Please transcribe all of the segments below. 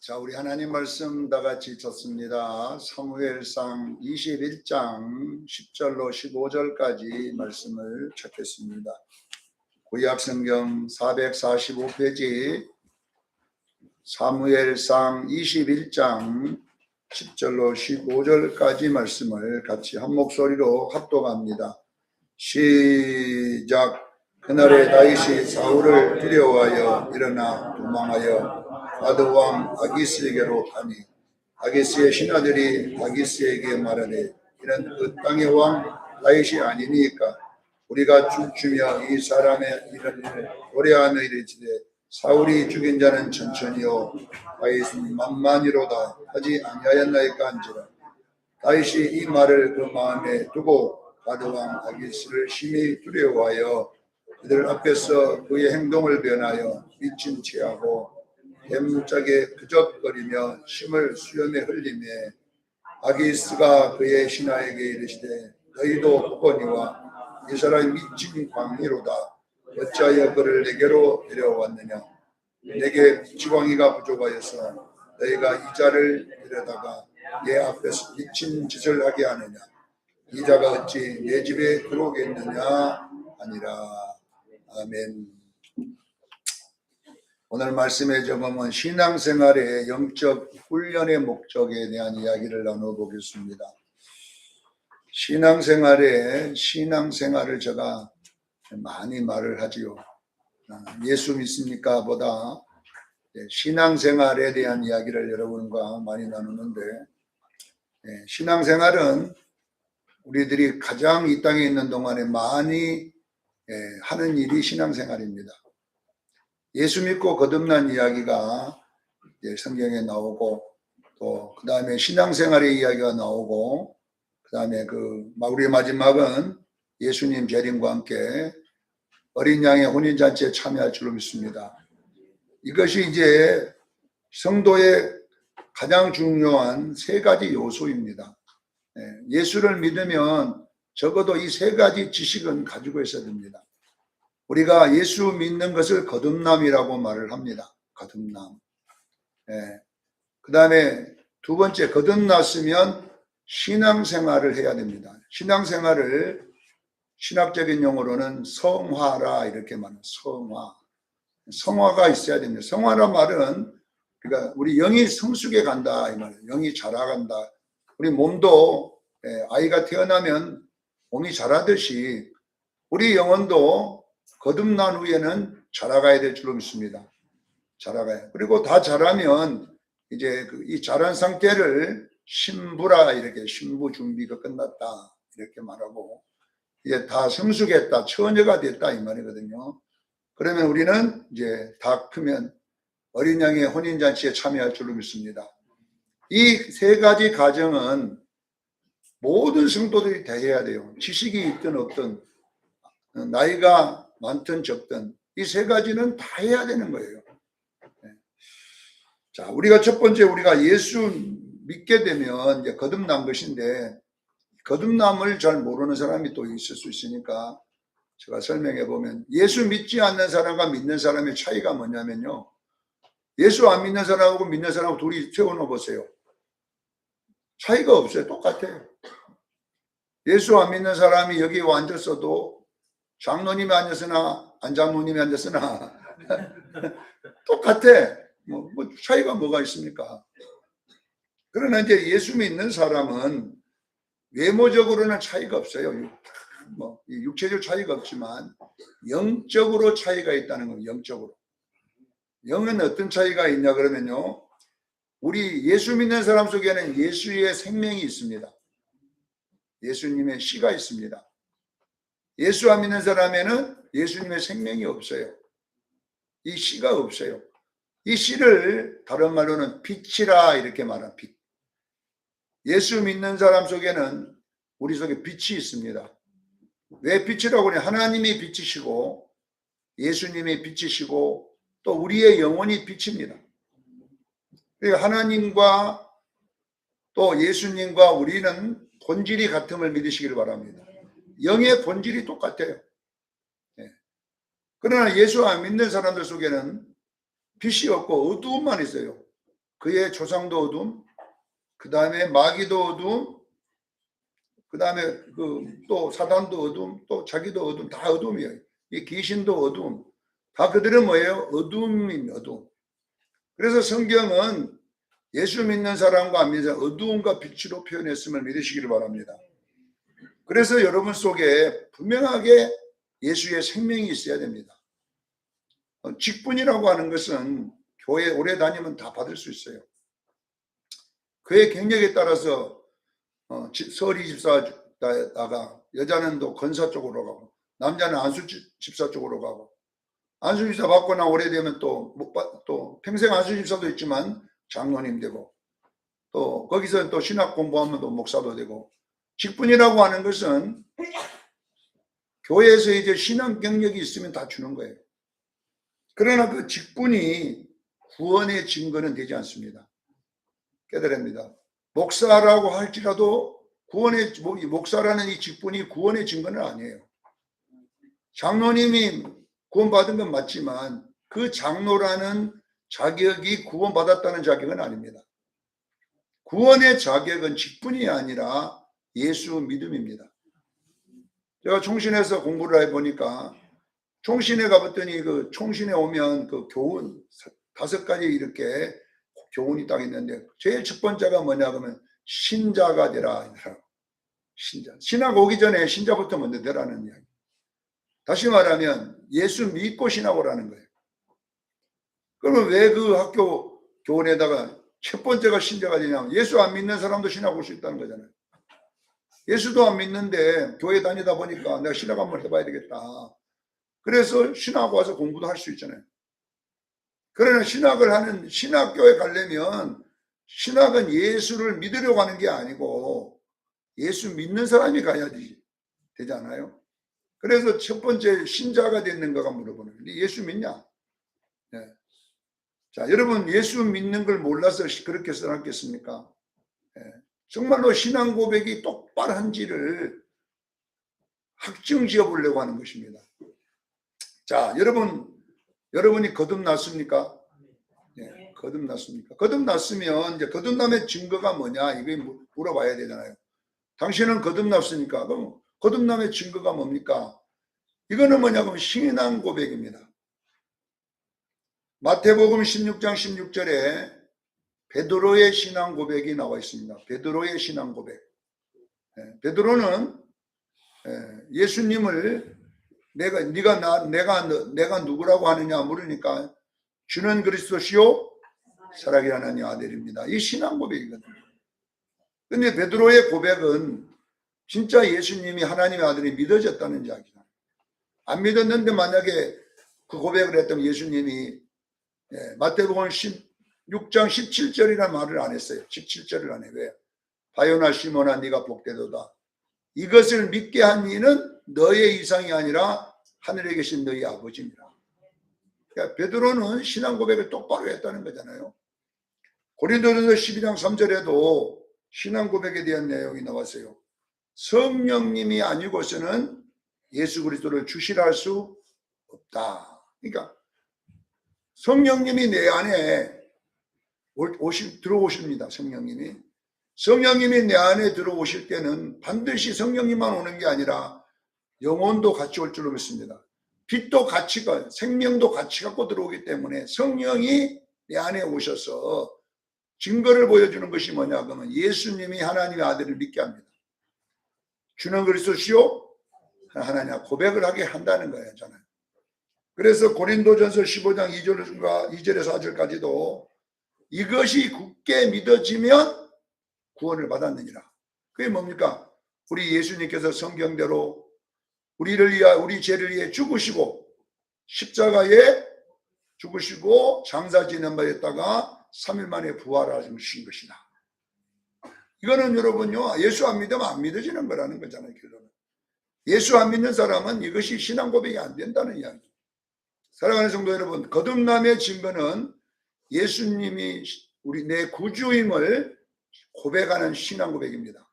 자, 우리 하나님 말씀 다 같이 찾습니다. 사무엘상 21장 10절로 15절까지 말씀을 찾겠습니다. 구약성경 445페이지 사무엘상 21장 10절로 15절까지 말씀을 같이 한 목소리로 합독합니다. 시작. 그날에 다윗이 사울을 두려워하여 일어나 도망하여 가드 왕 아기스에게로 가니 아기스의 신하들이 아기스에게 말하되 이는 그 땅의 왕 다윗이 아니니까 우리가 춤추며 이 사람의 이런 일을 노래하며 이르지되 사울이 죽인 자는 천천히요 다윗은 만만히로다 하지 아니하였나이까 한지라. 다윗이 이 말을 그 마음에 두고 가드 왕 아기스를 심히 두려워하여 그들 앞에서 그의 행동을 변하여 미친 체하고 뱀짝에 그적거리며 침을 수염에 흘리며 아기스가 그의 신하에게 이르시되 너희도 보거니와 이 사람이 미친 광이로다. 어찌하여 그를 내게로 데려왔느냐. 내게 지광이가 부족하여서 너희가 이 자를 데려다가 내 앞에서 미친 짓을 하게 하느냐. 이 자가 어찌 내 집에 들어오겠느냐 아니라. 아멘. 오늘 말씀의 제목은 신앙생활의 영적 훈련의 목적에 대한 이야기를 나눠보겠습니다. 신앙생활을 제가 많이 말을 하지요. 예수 믿습니까? 보다 신앙생활에 대한 이야기를 여러분과 많이 나누는데, 신앙생활은 우리들이 가장 이 땅에 있는 동안에 많이 하는 일이 신앙생활입니다. 예수 믿고 거듭난 이야기가 성경에 나오고, 또 그 다음에 신앙생활의 이야기가 나오고, 그 다음에 우리의 마지막은 예수님 재림과 함께 어린 양의 혼인잔치에 참여할 줄로 믿습니다. 이것이 이제 성도의 가장 중요한 세 가지 요소입니다. 예수를 믿으면 적어도 이 세 가지 지식은 가지고 있어야 됩니다. 우리가 예수 믿는 것을 거듭남이라고 말을 합니다. 거듭남. 그 다음에 두 번째, 거듭났으면 신앙생활을 해야 됩니다. 신앙생활을 신학적인 용어로는 성화라 이렇게 말해요. 성화가 있어야 됩니다. 성화란 말은 그러니까 우리 영이 성숙해 간다 이 말이에요. 영이 자라간다. 우리 몸도 아이가 태어나면 몸이 자라듯이 우리 영혼도 거듭난 후에는 자라가야 될 줄로 믿습니다. 자라가야. 그리고 다 자라면 이제 이 자란 상태를 신부라 이렇게 신부 준비가 끝났다 이렇게 말하고 이제 다 성숙했다, 처녀가 됐다 이 말이거든요. 그러면 우리는 이제 다 크면 어린 양의 혼인잔치에 참여할 줄로 믿습니다. 이 세 가지 과정은 모든 성도들이 다 해야 돼요. 지식이 있든 없든 나이가 많든 적든 이 세 가지는 다 해야 되는 거예요. 자, 우리가 첫 번째 우리가 예수 믿게 되면 이제 거듭난 것인데 거듭남을 잘 모르는 사람이 또 있을 수 있으니까 제가 설명해 보면 예수 믿지 않는 사람과 믿는 사람의 차이가 뭐냐면요. 예수 안 믿는 사람하고 믿는 사람하고 둘이 세워놓아 보세요. 차이가 없어요. 똑같아요. 예수 안 믿는 사람이 여기 와 앉았어도 장로님이 앉았으나 안장로님이 앉았으나 똑같아. 뭐 차이가 뭐가 있습니까? 그러나 이제 예수 믿는 사람은 외모적으로는 차이가 없어요. 육체적 차이가 없지만 영적으로 차이가 있다는 거예요. 영적으로. 영은 어떤 차이가 있냐 그러면요. 우리 예수 믿는 사람 속에는 예수의 생명이 있습니다. 예수님의 씨가 있습니다. 예수 안 믿는 사람에는 예수님의 생명이 없어요. 이 씨가 없어요. 이 씨를 다른 말로는 빛이라 이렇게 말합니다. 빛. 예수 믿는 사람 속에는 우리 속에 빛이 있습니다. 왜 빛이라고 그래? 하나님이 빛이시고 예수님이 빛이시고 또 우리의 영혼이 빛입니다. 그러니까 하나님과 또 예수님과 우리는 본질이 같음을 믿으시기를 바랍니다. 영의 본질이 똑같아요. 그러나 예수 안 믿는 사람들 속에는 빛이 없고 어두움만 있어요. 그의 조상도 어둠, 그 다음에 마귀도 어둠, 그 다음에 또 사단도 어둠, 또 자기도 어둠, 다 어둠이에요. 이 귀신도 어둠. 다 그들은 뭐예요? 어둠입니다. 어둠. 그래서 성경은 예수 믿는 사람과 안 믿는 사람 어두움과 빛으로 표현했음을 믿으시기를 바랍니다. 그래서 여러분 속에 분명하게 예수의 생명이 있어야 됩니다. 직분이라고 하는 것은 교회 오래 다니면 다 받을 수 있어요. 그의 경력에 따라서 서리 집사다가 여자는 또 건사 쪽으로 가고 남자는 안수 집사 쪽으로 가고 안수 집사 받거나 오래되면 또 평생 안수 집사도 있지만 장로님 되고 또 거기서 또 신학 공부하면 또 목사도 되고 직분이라고 하는 것은 교회에서 이제 신앙 경력이 있으면 다 주는 거예요. 그러나 그 직분이 구원의 증거는 되지 않습니다. 깨달아야 합니다. 목사라고 할지라도 목사라는 이 직분이 구원의 증거는 아니에요. 장로님이 구원받은 건 맞지만 그 장로라는 자격이 구원받았다는 자격은 아닙니다. 구원의 자격은 직분이 아니라 예수 믿음입니다. 제가 총신에서 공부를 해보니까 총신에 가봤더니 그 총신에 오면 그 교훈 5가지 이렇게 교훈이 딱 있는데 제일 첫 번째가 뭐냐 그러면 신자가 되라. 신자. 신학 오기 전에 신자부터 먼저 되라는 이야기. 다시 말하면 예수 믿고 신학 오라는 거예요. 그러면 왜 그 학교 교훈에다가 첫 번째가 신자가 되냐면 예수 안 믿는 사람도 신학 올 수 있다는 거잖아요. 예수도 안 믿는데 교회 다니다 보니까 내가 신학 한번 해봐야 되겠다. 그래서 신학 와서 공부도 할 수 있잖아요. 그러나 신학교에 가려면 신학은 예수를 믿으려고 하는 게 아니고 예수 믿는 사람이 가야 되지 않아요? 그래서 첫 번째 신자가 됐는가가 물어보는 거예요. 예수 믿냐? 네. 자, 여러분 예수 믿는 걸 몰라서 그렇게 써놨겠습니까? 네. 정말로 신앙 고백이 똑바른지를 확증 지어보려고 하는 것입니다. 자, 여러분이 거듭났습니까? 네, 거듭났습니까? 거듭났으면 이제 거듭남의 증거가 뭐냐 이게 물어봐야 되잖아요. 당신은 거듭났습니까? 그럼 거듭남의 증거가 뭡니까? 이거는 뭐냐면 신앙 고백입니다. 마태복음 16장 16절에 베드로의 신앙 고백이 나와 있습니다. 베드로의 신앙 고백. 베드로는 예수님을 내가 누구라고 하느냐 물으니까 주는 그리스도시요 살아계 하나님 아들입니다. 이 신앙 고백이거든요. 근데 베드로의 고백은 진짜 예수님이 하나님의 아들이 믿어졌다는 이야기잖아요. 안 믿었는데 만약에 그 고백을 했다면 예수님이 마태복음 16장 17절이라는 말을 안 했어요. 17절을 안 해요. 왜? 바요나 시몬아 네가 복되도다. 이것을 믿게 한 이는 너의 이상이 아니라 하늘에 계신 너희 아버지니라. 그러니까 베드로는 신앙 고백을 똑바로 했다는 거잖아요. 고린도전서 12장 3절에도 신앙 고백에 대한 내용이 나왔어요. 성령님이 아니고서는 예수 그리스도를 주시라 할 수 없다. 그러니까 성령님이 내 안에 들어오십니다. 성령님이 내 안에 들어오실 때는 반드시 성령님만 오는 게 아니라 영혼도 같이 올 줄로 믿습니다. 빛도 같이 생명도 같이 갖고 들어오기 때문에 성령이 내 안에 오셔서 증거를 보여주는 것이 뭐냐 그러면 예수님이 하나님의 아들을 믿게 합니다. 주는 그리스도시요 하나님 고백을 하게 한다는 거예요. 저는. 그래서 고린도전서 15장 2절에서 4절까지도 이것이 굳게 믿어지면 구원을 받았느니라. 그게 뭡니까? 우리 예수님께서 성경대로 우리 죄를 위해 죽으시고 십자가에 죽으시고 장사 지낸바였다가 3일 만에 부활하신 것이다. 이거는 여러분요 예수 안 믿으면 안 믿어지는 거라는 거잖아요. 결론은. 예수 안 믿는 사람은 이것이 신앙 고백이 안 된다는 이야기. 사랑하는 성도 여러분, 거듭남의 증거는 예수님이 내 구주임을 고백하는 신앙 고백입니다.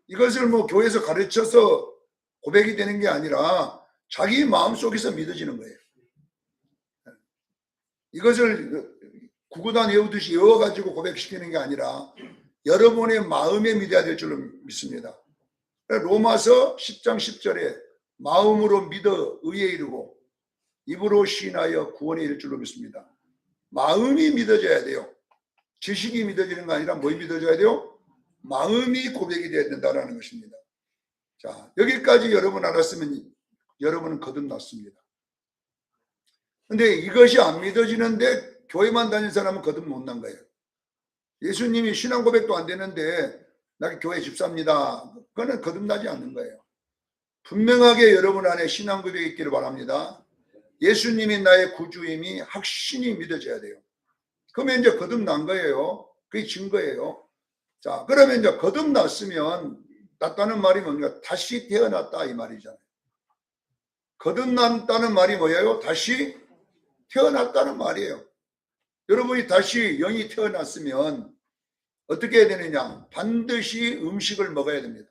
이것을 교회에서 가르쳐서 고백이 되는 게 아니라 자기 마음속에서 믿어지는 거예요. 이것을 구구단 외우듯이 외워가지고 고백시키는 게 아니라 여러분의 마음에 믿어야 될 줄로 믿습니다. 로마서 10장 10절에 마음으로 믿어 의에 이르고 입으로 시인하여 구원에 이를 줄로 믿습니다. 마음이 믿어져야 돼요. 지식이 믿어지는 거 아니라 뭘 믿어져야 돼요? 마음이 고백이 돼야 된다는 것입니다. 자, 여기까지 여러분 알았으면 여러분은 거듭났습니다. 근데 이것이 안 믿어지는데 교회만 다니는 사람은 거듭 못 난 거예요. 예수님이 신앙 고백도 안 되는데 나 교회 집사입니다. 그거는 거듭나지 않는 거예요. 분명하게 여러분 안에 신앙 고백이 있기를 바랍니다. 예수님이 나의 구주임이 확신이 믿어져야 돼요. 그러면 이제 거듭난 거예요. 그게 증거예요. 자, 그러면 이제 거듭났으면 났다는 말이 뭡니까? 다시 태어났다 이 말이잖아요. 거듭났다는 말이 뭐예요? 다시 태어났다는 말이에요. 여러분이 다시 영이 태어났으면 어떻게 해야 되느냐? 반드시 음식을 먹어야 됩니다.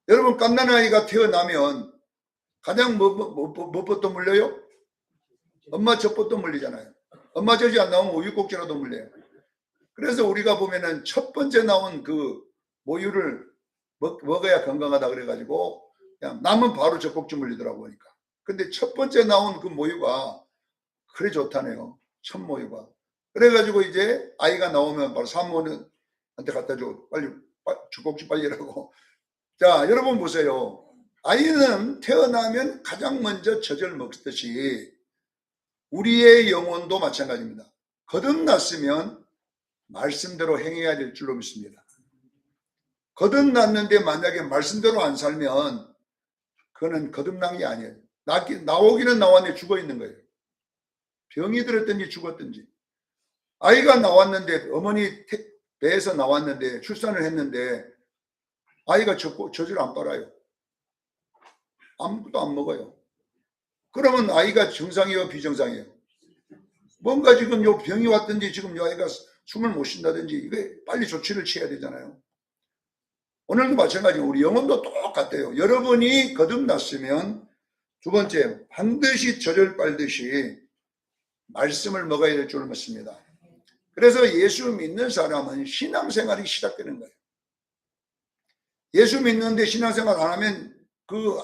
여러분 갓난아이가 태어나면 가장 뭐부터 물려요? 엄마 젖부터 물리잖아요. 엄마 젖이 안 나오면 우유꼭지라도 물려요. 그래서 우리가 보면은 첫 번째 나온 그 모유를 먹어야 건강하다 그래가지고 그냥 남은 바로 젖꼭지 물리더라고 보니까. 근데 첫 번째 나온 그 모유가 그래 좋다네요. 첫 모유가. 그래가지고 이제 아이가 나오면 바로 산모한테 갖다 줘. 빨리 젖꼭지 빨리 라고. 자, 여러분 보세요. 아이는 태어나면 가장 먼저 젖을 먹듯이 우리의 영혼도 마찬가지입니다. 거듭났으면 말씀대로 행해야 될 줄로 믿습니다. 거듭났는데 만약에 말씀대로 안 살면 그거는 거듭난 게 아니에요. 나오기는 나왔는데 죽어 있는 거예요. 병이 들었든지 죽었든지. 아이가 나왔는데 어머니 배에서 나왔는데 출산을 했는데 아이가 젖을 안 빨아요. 아무것도 안 먹어요. 그러면 아이가 정상이에요, 비정상이에요? 뭔가 지금 요 병이 왔든지 지금 요 아이가 숨을 못 쉰다든지 이게 빨리 조치를 취해야 되잖아요. 오늘도 마찬가지로 우리 영혼도 똑같아요. 여러분이 거듭났으면 두 번째 반드시 젖을 빨듯이 말씀을 먹어야 될 줄 믿습니다. 그래서 예수 믿는 사람은 신앙생활이 시작되는 거예요. 예수 믿는데 신앙생활 안 하면 그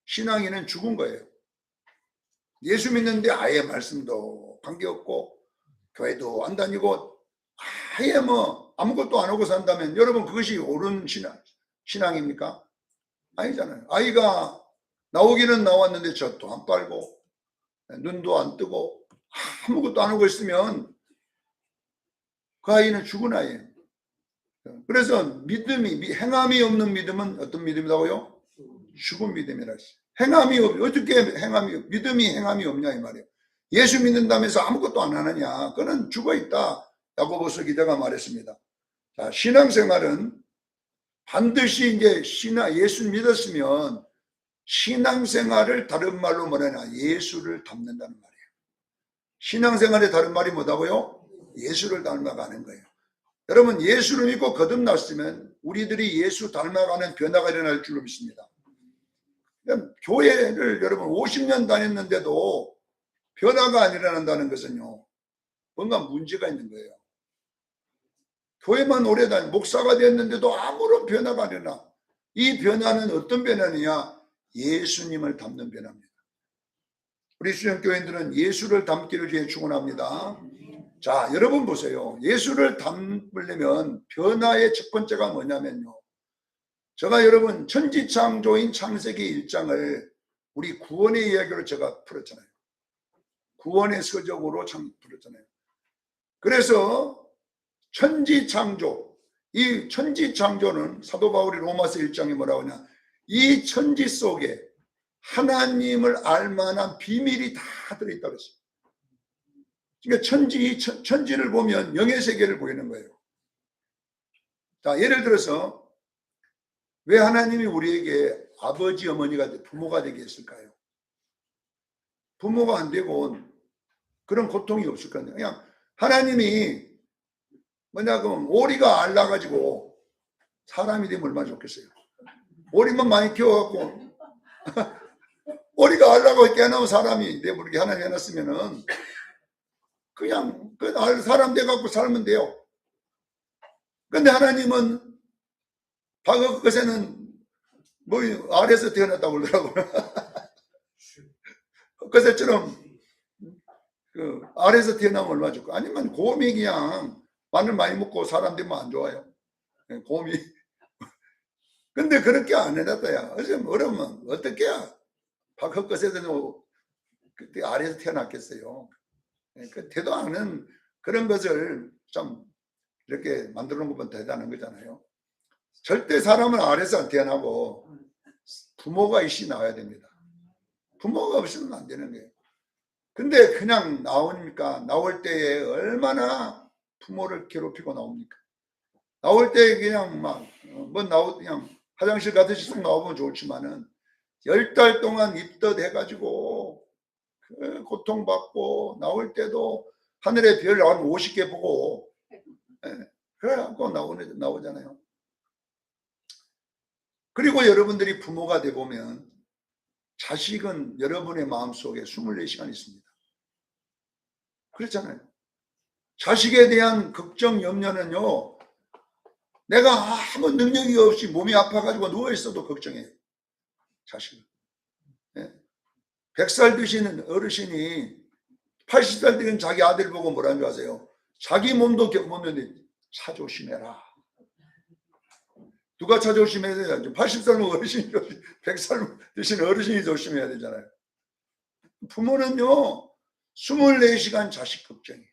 신앙인은 죽은 거예요. 예수 믿는데 아예 말씀도 관계없고 교회도 안 다니고 아예 뭐 아무것도 안 하고 산다면 여러분 그것이 옳은 신앙입니까? 아니잖아요. 아이가 나오기는 나왔는데 젖도 안 빨고 눈도 안 뜨고 아무것도 안 하고 있으면 그 아이는 죽은 아이예요. 그래서 믿음이 행함이 없는 믿음은 어떤 믿음이라고요? 죽은 믿음이라 했어요. 행함이 어떻게 믿음이 행함이 없냐 이 말이에요. 예수 믿는다면서 아무것도 안 하느냐? 그는 죽어 있다. 야고보서 기자가 말했습니다. 자, 신앙생활은 반드시 이제 예수 믿었으면 신앙생활을 다른 말로 뭐라냐? 예수를 닮는다는 말이에요. 신앙생활의 다른 말이 뭐다고요? 예수를 닮아가는 거예요. 여러분 예수를 믿고 거듭났으면 우리들이 예수 닮아가는 변화가 일어날 줄로 믿습니다. 교회를 여러분 50년 다녔는데도 변화가 안 일어난다는 것은요 뭔가 문제가 있는 거예요. 교회만 오래 다니 목사가 됐는데도 아무런 변화가 안 일어나. 이 변화는 어떤 변화느냐? 예수님을 닮는 변화입니다. 우리 수련교인들은 예수를 닮기를 위해 축원합니다. 자, 여러분 보세요. 예수를 닮으려면 변화의 첫 번째가 뭐냐면요. 제가 여러분 천지창조인 창세기 1장을 우리 구원의 이야기로 제가 풀었잖아요. 구원의 서적으로 풀었잖아요. 그래서 천지창조, 이 천지창조는 사도 바울이 로마서 1장에 뭐라고 하냐. 이 천지 속에 하나님을 알만한 비밀이 다 들어있다고 했어요. 그러니까 천지를 보면 영의 세계를 보이는 거예요. 자, 예를 들어서 왜 하나님이 우리에게 아버지, 어머니가 부모가 되게 했을까요? 부모가 안 되고 그런 고통이 없을 거예요. 그냥 하나님이 뭐냐면 오리가 알 낳아가지고 사람이 되면 얼마나 좋겠어요. 오리만 많이 키워갖고 오리가 알 낳고 깨어나면 사람이 되버리게 하나님 해놨으면은 그냥 그 사람 돼갖고 살면 돼요. 근데 하나님은 과거 것에는 뭐 아래에서 태어났다고 그러더라고요. 헛것처럼 그 아래에서 태어나면 얼마 좋고, 아니면 곰이 그냥 마늘 많이 먹고 사람 되면 안 좋아요. 곰이. 근데 그렇게 안 해놨다야. 어려면 어떻게 해야 헛것에서는 그때 아래에서 태어났겠어요. 그 태도 않은 그런 것을 좀 이렇게 만들어 놓은 것만 대단한 거잖아요. 절대 사람은 아래에서 안 태어나고 부모가 이씨 나와야 됩니다. 부모가 없으면 안 되는 거예요. 근데 그냥 나오니까 나올 때에 얼마나 부모를 괴롭히고 나옵니까? 나올 때 그냥 그냥 화장실 가듯이 쏙 나오면 좋지만은 10달 동안 입덧 해가지고 그 고통받고 나올 때도 하늘의 별 한 50개 보고 그래갖고 나오잖아요. 그리고 여러분들이 부모가 돼 보면 자식은 여러분의 마음속에 24시간 있습니다. 그렇잖아요. 자식에 대한 걱정, 염려는요, 내가 아무 능력이 없이 몸이 아파가지고 누워있어도 걱정해요. 자식은. 100살 드시는 어르신이 80살 되는 자기 아들 보고 뭐라는 줄 아세요? 자기 몸도 겪으면 차 조심해라. 누가 차 조심해야 되냐? 80살 어르신이 100살 드시는 어르신이 조심해야 되잖아요. 부모는요, 24시간 자식 걱정이에요.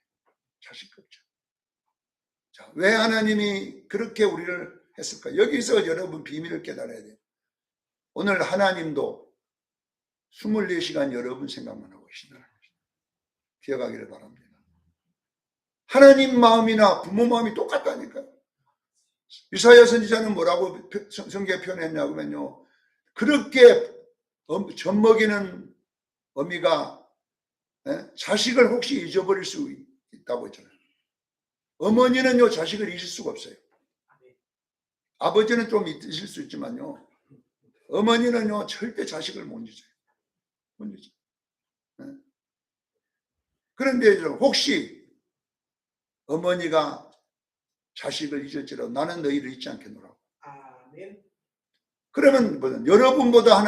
자식 걱정. 자, 왜 하나님이 그렇게 우리를 했을까? 여기서 여러분 비밀을 깨달아야 돼요. 오늘 하나님도 24시간 여러분 생각만 하고 계신다는 것입니다. 기억하기를 바랍니다. 하나님 마음이나 부모 마음이 똑같다니까요. 이사야 선지자는 뭐라고 성경에 표현했냐면요, 그렇게 젖먹이는 어미가 자식을 혹시 잊어버릴 수 있다고 했잖아요. 어머니는요 자식을 잊을 수가 없어요. 아버지는 좀 잊을 수 있지만요, 어머니는요 절대 자식을 못 잊어요. 못 잊어요. 그런데 혹시 어머니가 자식을 잊을지라도 나는 너희를 잊지 않겠노라고. 그러면 여러분보다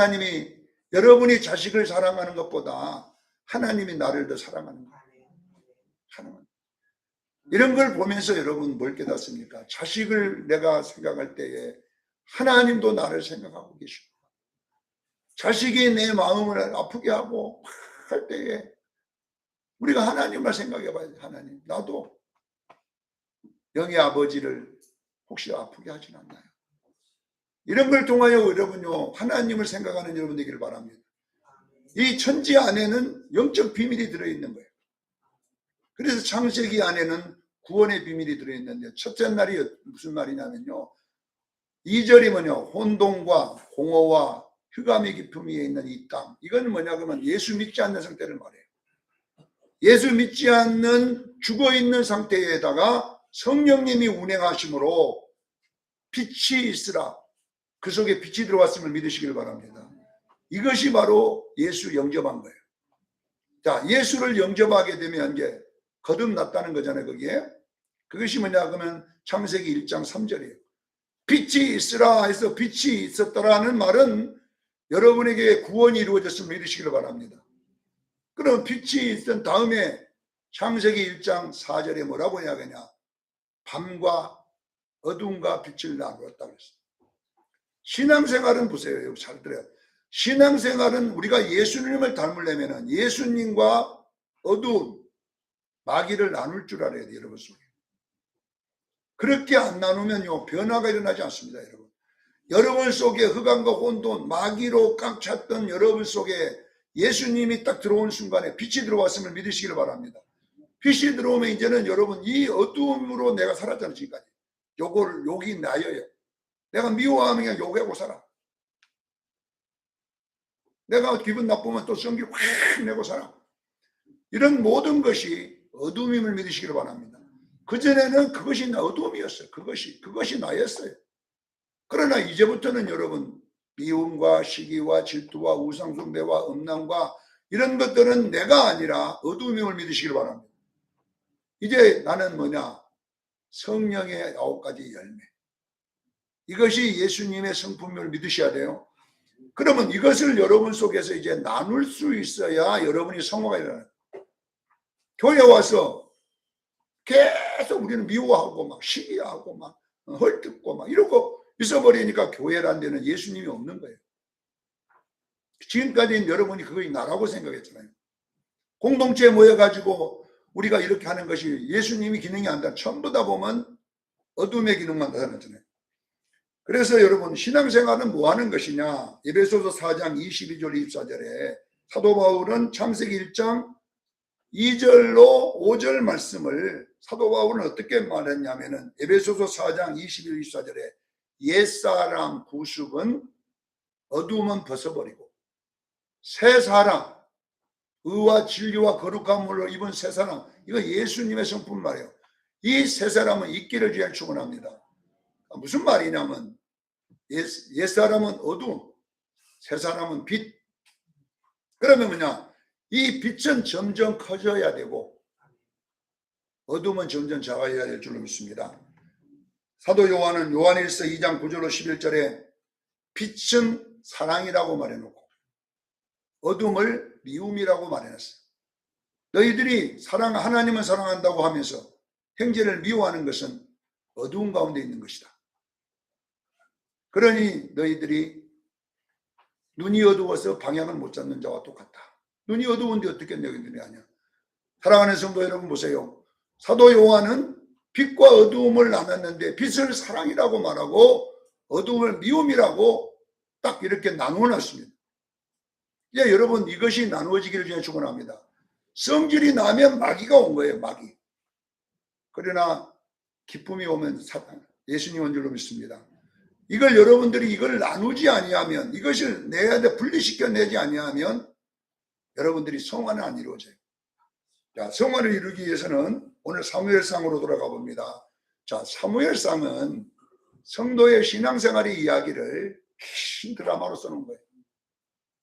여러분이 자식을 사랑하는 것보다 하나님이 나를 더 사랑하는 거예요. 이런 걸 보면서 여러분 뭘 깨닫습니까? 자식을 내가 생각할 때에 하나님도 나를 생각하고 계시고, 자식이 내 마음을 아프게 하고 할 때에 우리가 하나님을 생각해 봐야 돼. 하나님, 나도 영의 아버지를 혹시 아프게 하진 않나요? 이런 걸 통하여 여러분요, 하나님을 생각하는 여러분 되기를 바랍니다. 이 천지 안에는 영적 비밀이 들어있는 거예요. 그래서 창세기 안에는 구원의 비밀이 들어있는데, 첫째 날이 무슨 말이냐면요, 2절이면요, 혼돈과 공허와 흑암의 깊음 위에 있는 이 땅, 이건 뭐냐 그러면 예수 믿지 않는 상태를 말해요. 예수 믿지 않는 죽어있는 상태에다가 성령님이 운행하심으로 빛이 있으라, 그 속에 빛이 들어왔음을 믿으시길 바랍니다. 이것이 바로 예수 영접한 거예요. 자, 예수를 영접하게 되면 이제 거듭났다는 거잖아요. 거기에 그것이 뭐냐 그러면 창세기 1장 3절이에요. 빛이 있으라 해서 빛이 있었더라는 말은 여러분에게 구원이 이루어졌음을 믿으시길 바랍니다. 그럼 빛이 있던 다음에 창세기 1장 4절에 뭐라고 이야기하냐, 밤과 어둠과 빛을 나누었다 그랬어요. 신앙생활은 보세요. 잘 들어요. 신앙생활은 우리가 예수님을 닮으려면 예수님과 어두운 마귀를 나눌 줄 알아야 돼요. 여러분 속에. 그렇게 안 나누면요 변화가 일어나지 않습니다. 여러분, 여러분 속에 흑암과 혼돈, 마귀로 꽉 찼던 여러분 속에 예수님이 딱 들어온 순간에 빛이 들어왔음을 믿으시길 바랍니다. 빛이 들어오면 이제는 여러분 이 어두움으로 내가 살았잖아요. 지금까지 욕이 나여요. 내가 미워하면 그냥 욕하고 살아. 내가 기분 나쁘면 또 성기 확 내고 살아. 이런 모든 것이 어둠임을 믿으시기를 바랍니다. 그전에는 그것이 어둠이었어요. 그것이 나였어요. 그러나 이제부터는 여러분 미움과 시기와 질투와 우상숭배와 음란과 이런 것들은 내가 아니라 어둠임을 믿으시기를 바랍니다. 이제 나는 뭐냐? 성령의 9가지 열매. 이것이 예수님의 성품을 믿으셔야 돼요. 그러면 이것을 여러분 속에서 이제 나눌 수 있어야 여러분이 성화가 일어나요. 교회 와서 계속 우리는 미워하고 막 시기하고 막 헐뜯고 막 이러고 있어버리니까 교회라는 데는 예수님이 없는 거예요. 지금까지는 여러분이 그것이 나라고 생각했잖아요. 공동체에 모여가지고 우리가 이렇게 하는 것이 예수님이 기능이 아니라 전부 다 보면 어둠의 기능만 나타났잖아요. 그래서 여러분 신앙생활은 뭐 하는 것이냐? 에베소서 4장 22절 24절에 사도 바울은 창세기 1장 2절로 5절 말씀을 사도 바울은 어떻게 말했냐면은 에베소서 4장 21, 24절에 옛사람 구습은 어둠은 벗어버리고 새 사람 의와 진리와 거룩함으로 입은 새 사람, 이거 예수님의 성품 말이에요. 이 새 사람은 있기를 위해 축원합니다. 무슨 말이냐면 옛사람은 어둠, 새 사람은 빛. 그러면 뭐냐? 이 빛은 점점 커져야 되고 어둠은 점점 작아져야 될 줄로 믿습니다. 사도 요한은 요한일서 2장 9절로 11절에 빛은 사랑이라고 말해놓고 어둠을 미움이라고 말해놨어요. 너희들이 하나님은 사랑한다고 하면서 형제를 미워하는 것은 어두운 가운데 있는 것이다. 그러니 너희들이 눈이 어두워서 방향을 못 잡는 자와 똑같다. 눈이 어두운데 어떻게 너희들이 아냐? 사랑하는 성도 여러분 보세요. 사도 요한은 빛과 어두움을 나눴는데 빛을 사랑이라고 말하고 어두움을 미움이라고 딱 이렇게 나누어놨습니다. 이제 여러분 이것이 나누어지기를 위해 축원합니다. 성질이 나면 마귀가 온 거예요. 마귀. 그러나 기쁨이 오면 사탄, 예수님 온 줄로 믿습니다. 이걸 여러분들이 이걸 나누지 아니하면, 이것을 내야 돼, 분리시켜내지 아니하면 여러분들이 성화는 안 이루어져요. 자, 성화를 이루기 위해서는 오늘 사무엘상으로 돌아가 봅니다. 자, 사무엘상은 성도의 신앙생활의 이야기를 긴 드라마로 써놓은 거예요.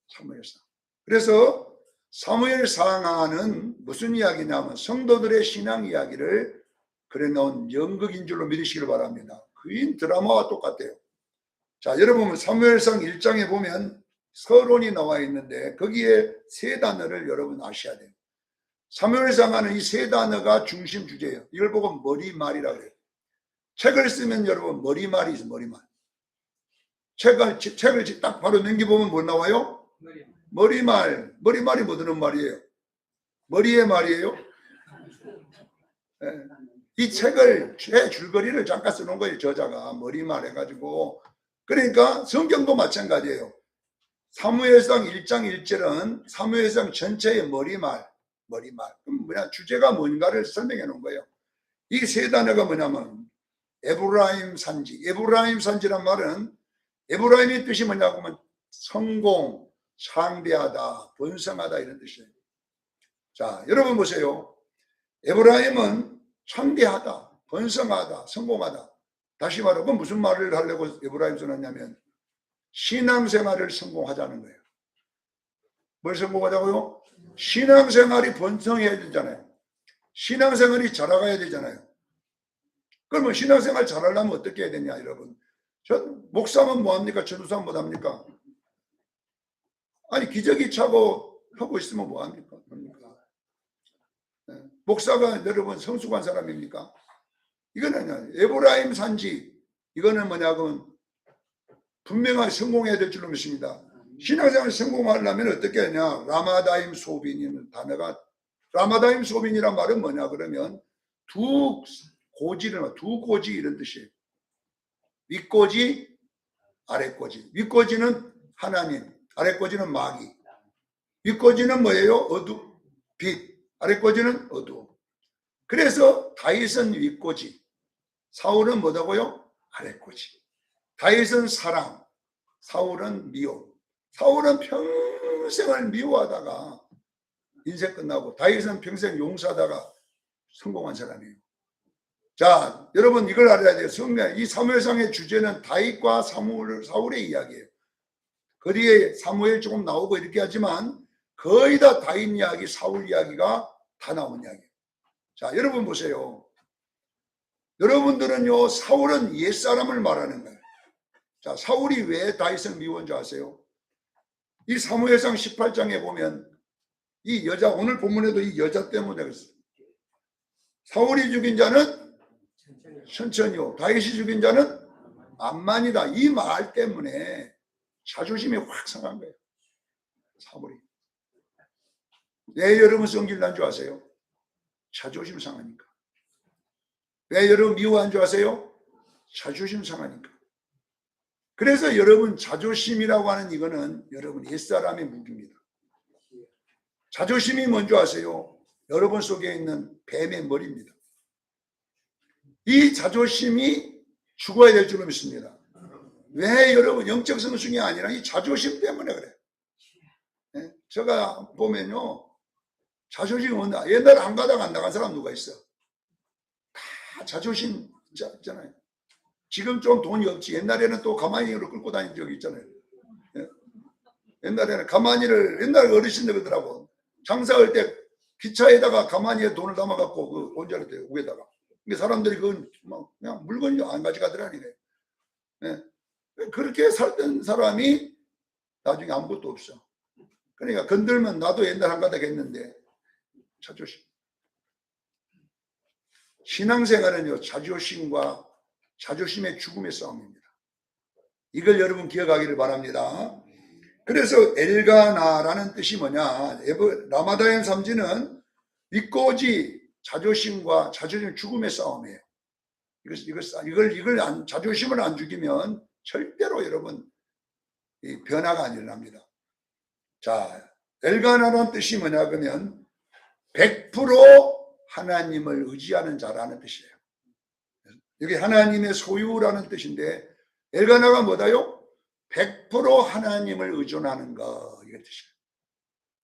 사무엘상. 그래서 사무엘상은 무슨 이야기냐면 성도들의 신앙 이야기를 그래 놓은 연극인 줄로 믿으시길 바랍니다. 긴 드라마와 똑같아요. 자, 여러분 사무엘상 1장에 보면 서론이 나와 있는데 거기에 세 단어를 여러분 아셔야 돼요. 사무엘상하는 이 세 단어가 중심 주제예요. 이걸 보고 머리말이라고 해요. 책을 쓰면 여러분 머리말이 있어요. 머리말. 책을 딱 바로 넘겨보면 뭐 나와요? 머리말. 머리말이 뭐 드는 말이에요? 머리의 말이에요? 네. 이 책을 제 줄거리를 잠깐 써놓은 거예요. 저자가 머리말 해가지고. 그러니까 성경도 마찬가지예요. 사무엘상 1장 1절은 사무엘상 전체의 머리말. 그럼 뭐냐? 주제가 뭔가를 설명해 놓은 거예요. 이 세 단어가 뭐냐면 에브라임 산지. 에브라임 산지란 말은 에브라임의 뜻이 뭐냐고 하면 성공, 창대하다, 번성하다 이런 뜻이에요. 자, 여러분 보세요. 에브라임은 창대하다, 번성하다, 성공하다. 다시 말하면 무슨 말을 하려고 에브라임 써놨냐면 신앙생활을 성공하자는 거예요. 뭘 성공하자고요? 신앙생활이 번성해야 되잖아요. 신앙생활이 자라가야 되잖아요. 그러면 신앙생활 잘하려면 어떻게 해야 되냐, 여러분? 목사면 뭐합니까? 전도사면 뭐합니까? 아니, 기저귀 차고 하고 있으면 뭐합니까? 네. 목사가 여러분 성숙한 사람입니까? 이거는 에브라임 산지, 이거는 뭐냐면 분명하게 성공해야 될 줄로 믿습니다. 신앙생활 성공하려면 어떻게 하냐? 라마다임 소빈이라는 단어가, 라마다임 소빈이란 말은 뭐냐 그러면 두 고지 이런 뜻이에요. 윗고지, 아랫고지. 윗고지는 하나님, 아랫고지는 마귀. 윗고지는 뭐예요? 빛. 아랫고지는 어두움. 그래서 다윗은 윗고지, 사울은 뭐다고요? 아랫고지. 다윗은 사랑, 사울은 미움. 사울은 평생을 미워하다가 인생 끝나고 다윗은 평생 용서하다가 성공한 사람이에요. 자, 여러분 이걸 알아야 돼요. 이 사무엘상의 주제는 다윗과 사울의 이야기예요. 그 뒤에 사무엘 조금 나오고 이렇게 하지만 거의 다 다윗 이야기, 사울 이야기가 다 나온 이야기예요. 자, 여러분 보세요. 여러분들은요, 사울은 옛사람을 말하는 거예요. 자, 사울이 왜 다윗을 미워한 줄 아세요? 이 사무엘상 18장에 보면 이 여자, 오늘 본문에도 이 여자 때문에 그랬어요. 사울이 죽인 자는 천천히요, 다윗이 죽인 자는 암만이다. 이 말 때문에 자존심이 확 상한 거예요. 사울이. 왜 여러분 성질 난 줄 아세요? 자존심 상하니까. 왜 여러분 미워한 줄 아세요? 자존심 상하니까. 그래서 여러분 자존심이라고 하는 이거는 여러분 옛사람의 무기입니다. 자존심이 뭔지 아세요? 여러분 속에 있는 뱀의 머리입니다. 이 자존심이 죽어야 될 줄로 믿습니다. 왜 여러분 영적 성숙이 아니라 이 자존심 때문에 그래요. 네? 제가 보면요, 자존심이 뭔가 옛날에 안 가다가 안 나간 사람 누가 있어? 다 자존심 있잖아요. 지금 좀 돈이 없지. 옛날에는 또 가마니를 끌고 다닌 적이 있잖아요. 예? 옛날에는 가마니를, 옛날 어르신들 그러더라고. 장사할 때 기차에다가 가마니에 돈을 담아갖고 그 온전할 때 위에다가. 근데 사람들이 그건 막 그냥 물건이 안 가져가더라니까요. 예? 그렇게 살던 사람이 나중에 아무것도 없어. 그러니까 건들면 나도 옛날 한 가닥 했는데 자존심. 신앙생활은요, 자존심과 자존심의 죽음의 싸움입니다. 이걸 여러분 기억하기를 바랍니다. 그래서 엘가나라는 뜻이 뭐냐? 라마다임 삼지는 믿고지 자존심과 자존심 죽음의 싸움이에요. 자존심을 안 죽이면 절대로 여러분 변화가 안 일어납니다. 자, 엘가나라는 뜻이 뭐냐 그러면 100% 하나님을 의지하는 자라는 뜻이에요. 여기 하나님의 소유라는 뜻인데 엘가나가 뭐다요? 100% 하나님을 의존하는 거, 이게 뜻이에요.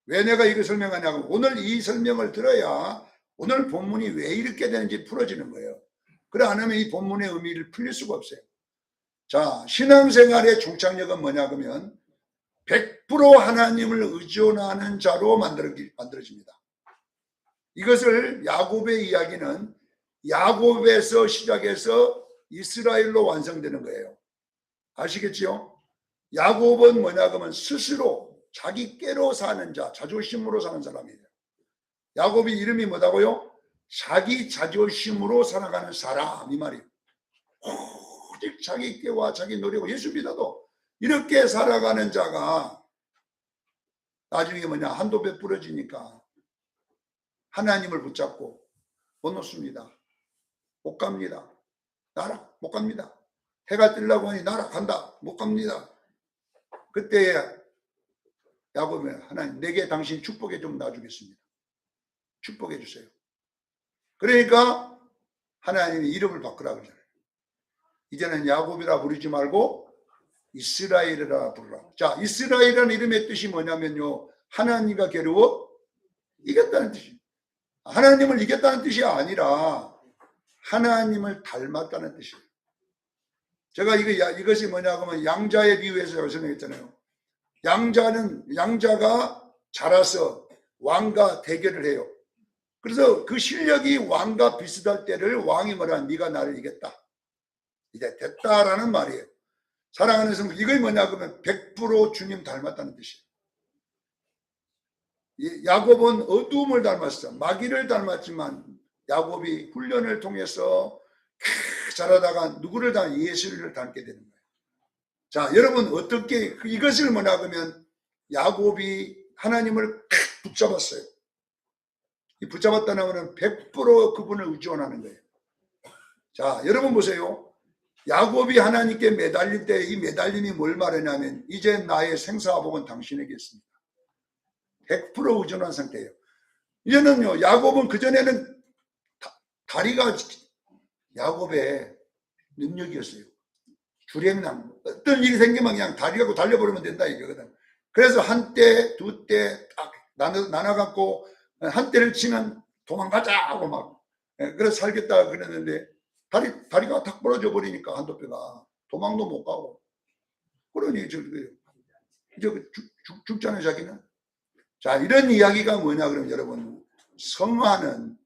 왜 내가 이거 설명하냐고, 오늘 이 설명을 들어야 오늘 본문이 왜 이렇게 되는지 풀어지는 거예요. 그래 안 하면 이 본문의 의미를 풀릴 수가 없어요. 자, 신앙생활의 종착역은 뭐냐 그러면 100% 하나님을 의존하는 자로 만들어집니다. 이것을 야곱의 이야기는 야곱에서 시작해서 이스라엘로 완성되는 거예요. 아시겠지요? 야곱은 뭐냐 그러면 스스로 자기 깨로 사는 자, 자존심으로 사는 사람이에요. 야곱이 이름이 뭐다고요? 자기 자존심으로 살아가는 사람, 이 말이에요. 오직 자기 깨와 자기 노력, 예수 믿어도 이렇게 살아가는 자가 나중에 뭐냐, 한도 베풀어지니까 하나님을 붙잡고 못 놓습니다. 못 갑니다. 못 갑니다. 해가 뜨려고 하니 날아간다. 못 갑니다. 그때 야곱이 하나님, 내게 당신 축복해 좀 놔주겠습니다. 축복해 주세요. 그러니까 하나님이 이름을 바꾸라 그러잖아요. 이제는 야곱이라 부르지 말고 이스라엘이라 부르라. 자, 이스라엘이라는 이름의 뜻이 뭐냐면요, 하나님과 겨루어 이겼다는 뜻이에요. 하나님을 이겼다는 뜻이 아니라 하나님을 닮았다는 뜻이에요. 제가 이것이 뭐냐 하면 양자의 비유에서 설명했잖아요. 양자가 자라서 왕과 대결을 해요. 그래서 그 실력이 왕과 비슷할 때를 왕이 뭐라, 네가 나를 이겼다, 이제 됐다라는 말이에요. 사랑하는 성도, 이게 뭐냐 그러면 100% 주님 닮았다는 뜻이에요. 야곱은 어두움을 닮았어. 마귀를 닮았지만 야곱이 훈련을 통해서 자라다가 누구를 닮아? 예수를 닮게 되는 거예요. 자, 여러분 어떻게 이것을 뭐냐 그러면 야곱이 하나님을 붙잡았어요. 이 붙잡았다는 것은 100% 그분을 의존하는 거예요. 자, 여러분 보세요. 야곱이 하나님께 매달릴 때 이 매달림이 뭘 말하냐면 이제 나의 생사복은 당신에게 있습니다. 100% 의존한 상태예요. 이제는요, 야곱은 그전에는 다리가 야곱의 능력이었어요. 주량남, 어떤 일이 생기면 그냥 다리 갖고 달려버리면 된다 이거거든. 그래서 한때, 두때 딱 나눠갖고 한때를 치면 도망가자 하고 막, 그래서 살겠다 그랬는데 다리가 탁 부러져 버리니까 한도뼈가 도망도 못 가고, 그러니 죽잖아요 자기는. 자, 이런 이야기가 뭐냐 그러면 여러분, 성화는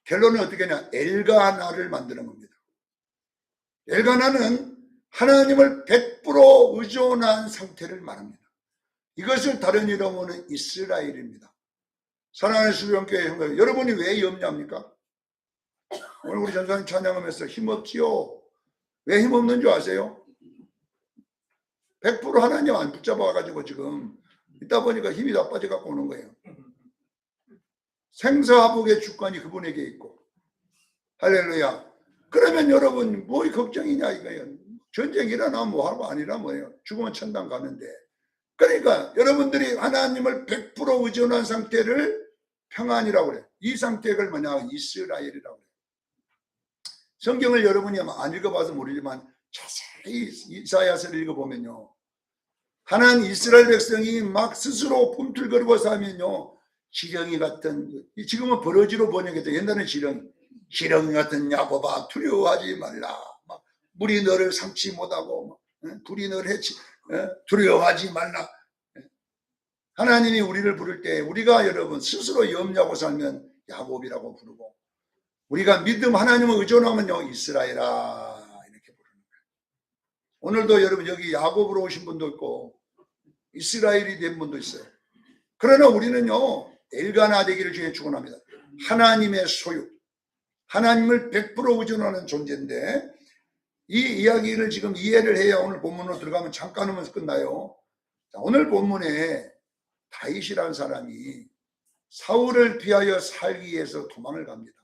결론은 어떻게 하냐? 엘가나를 만드는 겁니다. 엘가나는 하나님을 100% 의존한 상태를 말합니다. 이것을 다른 이름으로는 이스라엘입니다. 사랑하는 수련교회 형제, 여러분이 왜 염려합니까? 오늘 우리 전사님 찬양하면서 힘없지요. 왜 힘없는 줄 아세요? 100% 하나님 안 붙잡아가지고 지금 있다 보니까 힘이 다 빠져갖고 오는 거예요. 생사화복의 주권이 그분에게 있고. 할렐루야. 그러면 여러분 뭐 걱정이냐 이거예요. 전쟁 일어나면 뭐하고 아니라 뭐예요. 죽으면 천당 가는데. 그러니까 여러분들이 하나님을 100% 의존한 상태를 평안이라고 그래요. 이 상태가 뭐냐? 이스라엘이라고 그래요. 성경을 여러분이 아마 안 읽어봐서 모르지만 자세히 이사야서를 읽어보면요. 하나님 이스라엘 백성이 막 스스로 꿈틀거리고 살면요. 지렁이 같은, 지금은 버러지로 번역했죠. 옛날에는 지렁이 같은 야곱아 두려워하지 말라. 막 물이 너를 삼지 못하고 불이 너를 해치 두려워하지 말라. 하나님이 우리를 부를 때 우리가 여러분 스스로 염려하고 살면 야곱이라고 부르고 우리가 믿음 하나님을 의존하면요 이스라엘아 이렇게 부르는 거예요. 오늘도 여러분 여기 야곱으로 오신 분도 있고 이스라엘이 된 분도 있어요. 그러나 우리는요 엘가나 되기를 주에 축원합니다. 하나님의 소유, 하나님을 100% 의존하는 존재인데 이 이야기를 지금 이해를 해야 오늘 본문으로 들어가면 잠깐 하면서 끝나요. 자, 오늘 본문에 다윗이라는 사람이 사울을 피하여 살기 위해서 도망을 갑니다.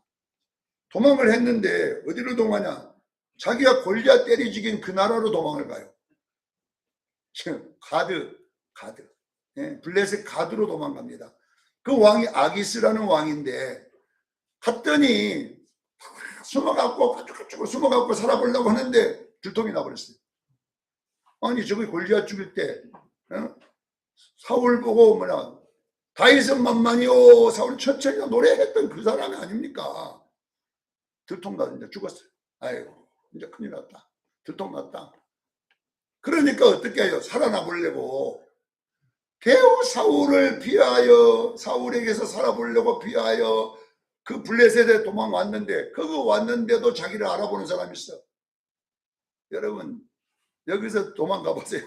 도망을 했는데 어디로 도망하냐? 자기가 골리앗 때리 죽인 그 나라로 도망을 가요. 가드, 블레셋 가드로 도망갑니다. 그 왕이 아기스라는 왕인데 갔더니 숨어갖고 숨어갖고 살아보려고 하는데 들통이 나버렸어요. 아니 저기 골리앗 죽일 때 사울 보고 뭐냐 다윗은 만만이요 사울 천천히 노래했던 그 사람이 아닙니까? 들통 나는데 죽었어요. 아이고 이제 큰일 났다. 들통 났다. 그러니까 어떻게 해요? 살아나 보려고 겨우 사울을 피하여 사울에게서 살아보려고 피하여 그 블레셋에 도망왔는데 그거 왔는데도 자기를 알아보는 사람이 있어. 여러분 여기서 도망가 보세요.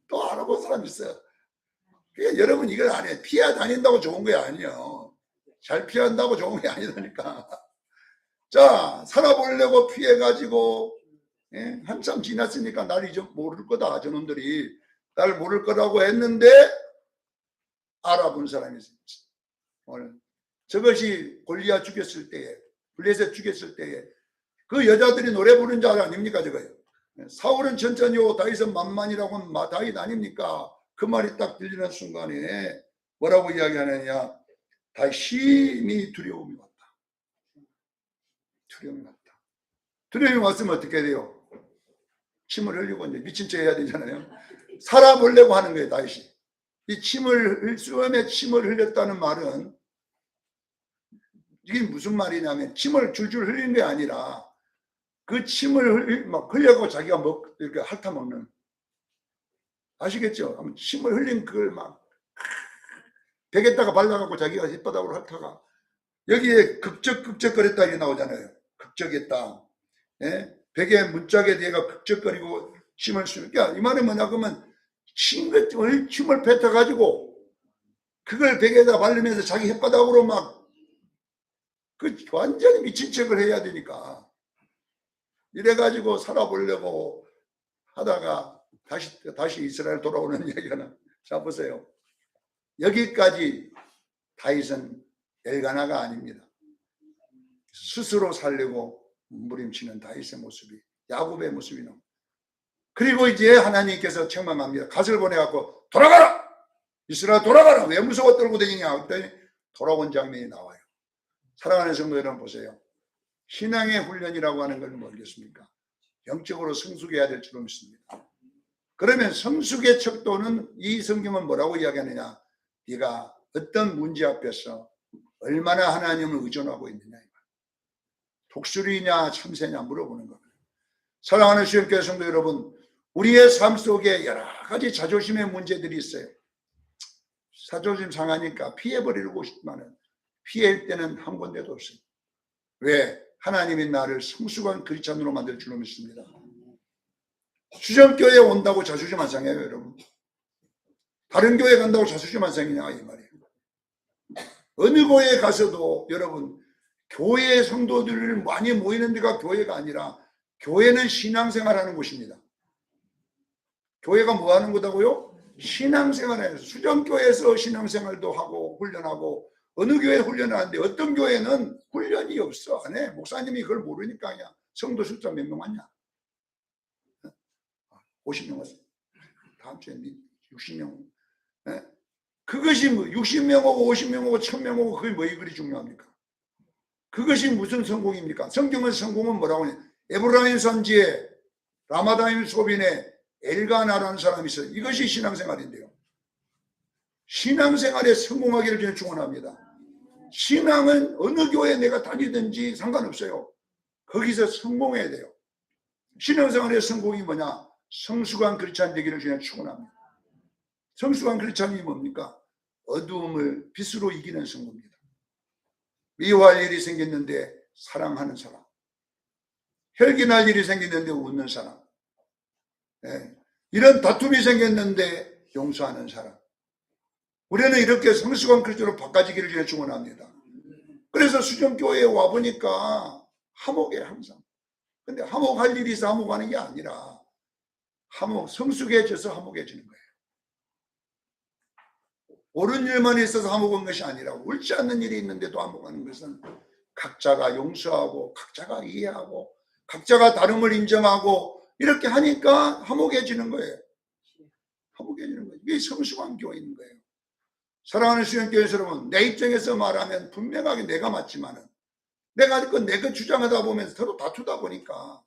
또 알아본 사람이 있어요. 그러니까 여러분 이걸 안 해. 피해 다닌다고 좋은 게 아니에요. 잘 피한다고 좋은 게 아니라니까. 자 살아보려고 피해가지고 한참 지났으니까 날 이제 모를 거다. 저놈들이 날 모를 거라고 했는데 알아본 사람이 있어요. 오늘 저것이 골리앗 죽였을 때에 블레셋 죽였을 때에 그 여자들이 노래 부른 줄 아닙니까? 저거요. 사울은 천천히요 다윗은 만만이라고 하면 다윗 아닙니까? 그 말이 딱 들리는 순간에 뭐라고 이야기하느냐? 다윗 심히 두려움이 왔다. 두려움이 왔다. 두려움이 왔으면 어떻게 돼요? 침을 흘리고 이제 미친 척 해야 되잖아요. 살아보려고 하는 거예요, 다윗이. 이 수염에 침을 흘렸다는 말은 이게 무슨 말이냐면 침을 줄줄 흘리는 게 아니라 그 침을 막 흘려고 자기가 이렇게 핥아 먹는. 아시겠죠? 침을 흘린 그걸 막 벽에다가 발라갖고 자기가 혓바닥으로 핥아가. 여기에 극적거렸다 이게 나오잖아요. 극적했다. 예? 벽에 문짝에 대가 극적거리고 침을 쑤니까 이 말은 뭐냐 그러면 침을 뱉어가지고 그걸 벽에다 바르면서 자기 혓바닥으로 막 그 완전히 미친 척을 해야 되니까 이래가지고 살아보려고 하다가 다시 이스라엘 돌아오는 이야기가 자 보세요. 여기까지 다윗은 엘가나가 아닙니다. 스스로 살려고 몸부림치는 다윗의 모습이 야곱의 모습이 나옵니다. 그리고 이제 하나님께서 책망합니다. 갓을 보내갖고 돌아가라! 이스라엘 돌아가라! 왜 무서워 떨고 다니냐? 그랬더니 돌아온 장면이 나와요. 사랑하는 성도 여러분 보세요. 신앙의 훈련이라고 하는 걸 모르겠습니까? 영적으로 성숙해야 될 줄로 믿습니다. 그러면 성숙의 척도는 이 성경은 뭐라고 이야기하느냐? 네가 어떤 문제 앞에서 얼마나 하나님을 의존하고 있느냐. 독수리냐 참새냐 물어보는 겁니다. 사랑하는 주님께 성도 여러분, 우리의 삶 속에 여러 가지 자존심의 문제들이 있어요. 자존심 상하니까 피해버리고 싶지만은 피할 때는 한 군데도 없어요. 왜? 하나님이 나를 성숙한 크리스찬으로 만들 줄로 믿습니다. 수정교회에 온다고 자존심 안 상해요, 여러분. 다른 교회 간다고 자존심 안 상이냐 이 말이에요. 어느 교회에 가서도 여러분 교회 성도들 많이 모이는 데가 교회가 아니라 교회는 신앙생활하는 곳입니다. 교회가 뭐 하는 거다고요? 신앙생활해서 수정교회에서 신앙생활도 하고 훈련하고 어느 교회 훈련하는데 어떤 교회는 훈련이 없어. 안 해. 목사님이 그걸 모르니까 그냥 성도 숫자 몇 명 왔냐? 50명 왔어. 다음 주에 60명. 네? 그것이 뭐 60명하고 50명하고 1000명하고 그게 뭐 그리 중요합니까? 그것이 무슨 성공입니까? 성경의 성공은 뭐라고 하냐? 에브라임 산지에 라마다임 소빈에 엘가나라는 사람이 있어요. 이것이 신앙생활인데요. 신앙생활에 성공하기를 저는 축원합니다. 신앙은 어느 교회 내가 다니든지 상관없어요. 거기서 성공해야 돼요. 신앙생활의 성공이 뭐냐? 성숙한 크리스찬 되기를 저는 축원합니다. 성숙한 크리스찬이 뭡니까? 어두움을 빛으로 이기는 성도입니다. 미워할 일이 생겼는데 사랑하는 사람, 혈기날 일이 생겼는데 웃는 사람, 네. 이런 다툼이 생겼는데 용서하는 사람. 우리는 이렇게 성숙한 크리스찬으로 바꿔지기를 저는 축원합니다. 그래서 수정교회에 와보니까 화목해 항상. 근데 화목할 일이 있어 화목하는 게 아니라 성숙해져서 화목해지는 거예요. 옳은 일만 있어서 화목한 것이 아니라 옳지 않는 일이 있는데도 화목하는 것은 각자가 용서하고 각자가 이해하고 각자가 다름을 인정하고 이렇게 하니까 화목해지는 거예요. 화목해지는 거예요. 이게 성숙한 교회인 거예요. 사랑하는 수영교회 여러분, 내 입장에서 말하면 분명하게 내가 맞지만은 내가 내 것 주장하다 보면 서로 다투다 보니까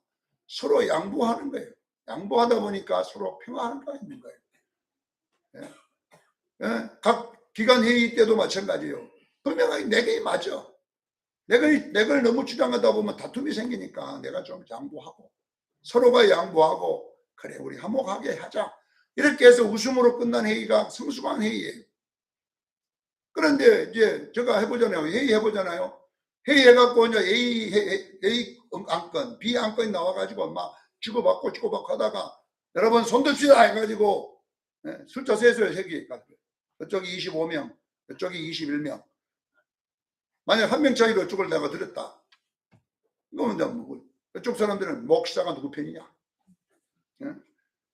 서로 양보하는 거예요. 양보하다 보니까 서로 평화할 수 있는 거예요. 예. 예? 각 기관 회의 때도 마찬가지예요. 분명하게 내게 맞아. 내가 너무 주장하다 보면 다툼이 생기니까 내가 좀 양보하고 서로가 양보하고 그래 우리 화목하게 하자. 이렇게 해서 웃음으로 끝난 회의가 성숙한 회의예요. 그런데 이제 제가 해보잖아요. 회의 해보잖아요. 회의 해갖고 이제 A 안건, B 안건이 나와가지고 막 주고받고 하다가 여러분 손 듭시다 해가지고 숫자 세서요. 세기 이쪽이 25명, 이쪽이 21명. 만약 한 명 차이로 이쪽을 내가 들었다. 그러면 뭐 이쪽 사람들은 목사가 누구 편이냐?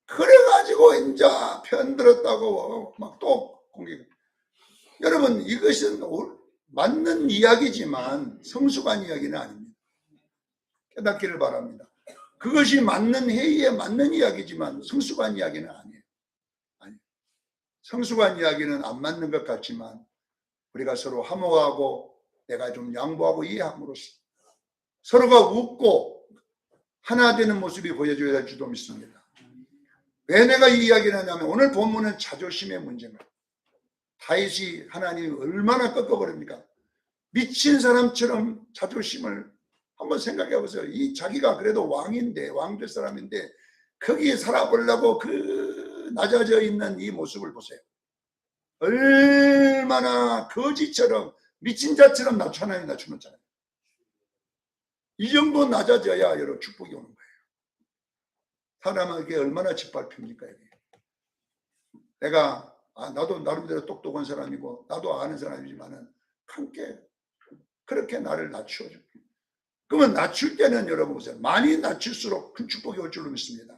그래가지고 이제 편 들었다고 막 또 공격. 여러분 이것은 맞는 이야기지만 성숙한 이야기는 아닙니다. 깨닫기를 바랍니다. 그것이 맞는 회의에 맞는 이야기지만 성숙한 이야기는 아니에요. 성숙한 이야기는 안 맞는 것 같지만 우리가 서로 화목하고 내가 좀 양보하고 이해함으로써 서로가 웃고 하나 되는 모습이 보여줘야 될 줄도 믿습니다. 왜 내가 이 이야기를 하냐면 오늘 본문은 자존심의 문제입니다. 다윗이 하나님이 얼마나 꺾어버립니까? 미친 사람처럼 자존심을 한번 생각해 보세요. 이 자기가 그래도 왕인데 왕될 사람인데 거기에 살아보려고 그 낮아져 있는 이 모습을 보세요. 얼마나 거지처럼 미친 자처럼 하나님 낮추었잖아요. 이 정도 낮아져야 여러분 축복이 오는 거예요. 사람에게 얼마나 짓밟힙니까? 이게. 내가 나도 나름대로 똑똑한 사람이고 나도 아는 사람이지만은 함께 그렇게 나를 낮추어줘. 그러면 낮출 때는 여러분 보세요. 많이 낮출수록 큰 축복이 올 줄로 믿습니다.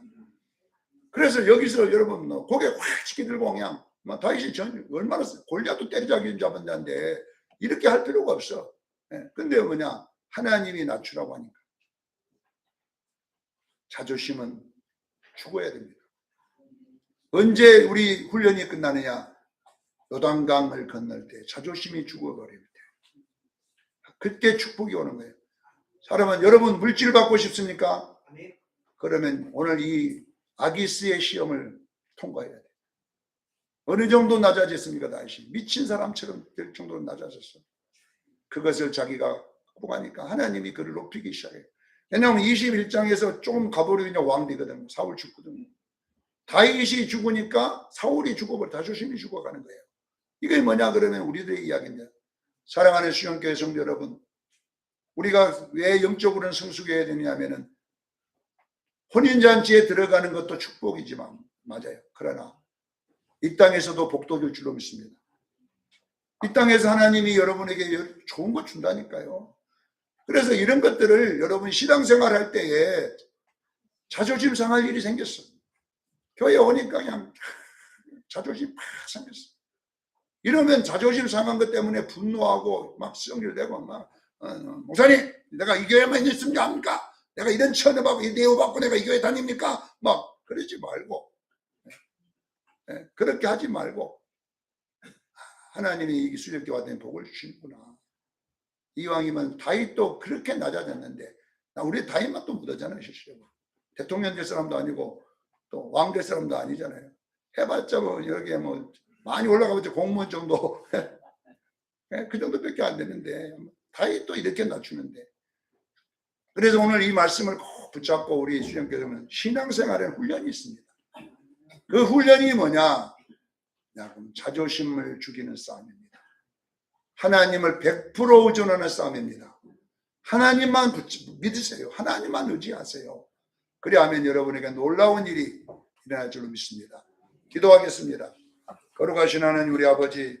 그래서 여기서 여러분 고개 확 치게 들고 그냥 다윗이 얼마나 골리앗도 때리자기 잡았는데 이렇게 할 필요가 없어. 근데 뭐냐? 하나님이 낮추라고 하니까. 자존심은 죽어야 됩니다. 언제 우리 훈련이 끝나느냐? 요단강을 건널 때 자존심이 죽어버릴 때. 그때 축복이 오는 거예요. 사람은 여러분 물질 받고 싶습니까? 그러면 오늘 이 아기스의 시험을 통과해야 돼요. 어느 정도 낮아졌습니까? 다시 미친 사람처럼 될 정도로 낮아졌어. 그것을 자기가 보니까 하나님이 그를 높이기 시작해요. 왜냐하면 21장에서 조금 가버리면 왕되거든요. 사울 죽거든요. 다윗이 죽으니까 사울이 죽어버려. 자존심이 죽어가는 거예요. 이게 뭐냐 그러면 우리들의 이야기입니다. 사랑하는 수영교회 성도 여러분, 우리가 왜 영적으로는 성숙해야 되냐면은 혼인잔치에 들어가는 것도 축복이지만 맞아요. 그러나 이 땅에서도 복도 줄 줄로 믿습니다. 이 땅에서 하나님이 여러분에게 좋은 거 준다니까요. 그래서 이런 것들을 여러분 신앙생활 할 때에 자존심 상할 일이 생겼어. 교회 오니까 그냥 자존심 팍 생겼어. 이러면 자존심 상한 것 때문에 분노하고 막 성질내고 막 목사님 내가 이 교회만 있으면 합니까? 내가 이런 천업하고 이 대우받고 내가 이 교회 다닙니까? 막 그러지 말고 그렇게 하지 말고 하나님이 이 수렵기와 된 복을 주시는구나. 이왕이면 다윗도 그렇게 낮아졌는데 우리 다윗만 또 묻었잖아요. 실제로 대통령 될 사람도 아니고 또 왕 될 사람도 아니잖아요. 해봤자 뭐 여기에 뭐 많이 올라가봤자 공무원 정도 그 정도밖에 안 되는데 다윗도 이렇게 낮추는데 그래서 오늘 이 말씀을 꼭 붙잡고 우리 수령께서는 신앙생활에 훈련이 있습니다. 그 훈련이 뭐냐? 자존심을 죽이는 싸움입니다. 하나님을 100% 의존하는 싸움입니다. 하나님만 믿으세요. 하나님만 의지하세요. 그리하면 여러분에게 놀라운 일이 일어날 줄로 믿습니다. 기도하겠습니다. 거룩하신 하나님 우리 아버지